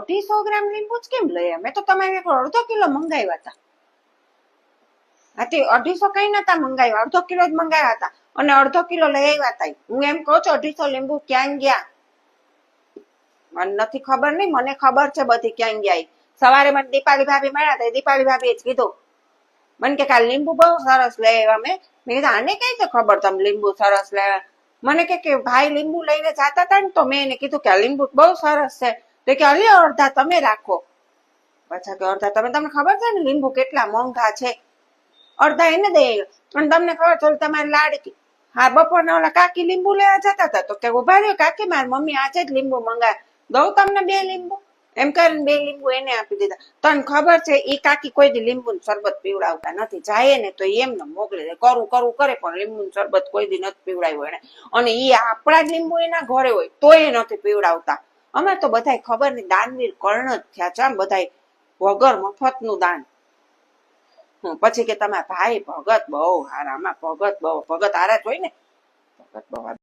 250 ગ્રામ લીંબુ જ કેમ લઈ? અમે તો તમારે અડધો કિલો મંગાવ્યા હતા. હાથી 250 કઈ નતા મંગાવ્યા, અડધો કિલો જ મંગાવ્યા હતા અને અડધો કિલો લઈ આવ્યા હતા. હું એમ કહું છું 250 લીંબુ ક્યાં ગયા? મને નથી ખબર, નહીં મને ખબર છે બધી ક્યાં ગયા. સવારે મને દીપાલી ભાભી મળ્યા હતા, દીપાલી ભાભીએ જ કીધું મને કે કાલ લીંબુ બહુ સરસ લઈ આવ્યા. મેં કીધું આને કઈ રીતે ખબર તમે લીંબુ સરસ લાવ્યા? મને કે ભાઈ લીંબુ લઈને જતા હતા ને તો મેં એને કીધું કે આ લીંબુ બહુ સરસ છે. તો કે અલ્યો અડધા તમે રાખો. પાછા કે અડધા તમે, તમને ખબર છે ને લીંબુ કેટલા મોંઘા છે, અડધા એને દે. અને તમને ખબર છે તમારી લાડકી હા બપોરના ઓલા કાકી લીંબુ લેવા જતા હતા તો કે ઉભા રહ્યો કાકી મારી મમ્મી આજે જ લીંબુ મંગાવે, દઉં તમને 2 લીંબુ? એમ કરીને 2 લીંબુ એને આપી દીધા. તને ખબર છે એ કાકી કોઈ દી લીંબુ શરબત પીવડાવતા નથી, જાય ને તો એમને મોકલી દે, કરવું કરે પણ લીંબુ શરબત કોઈ દી નથી પીવડાવ્યું એને. અને એ આપણા જ લીંબુ એના ઘરે હોય તોય નથી પીવડાવતા. અમે તો બધાય ખબર નહીં દાનવીર કર્ણ જ થયા છે, બધાય વગર મફત નું દાન. પછી કે તમારા ભાઈ ભગત બહુ હારા, આમાં ભગત હારા જ હોય ને, ભગત બહુ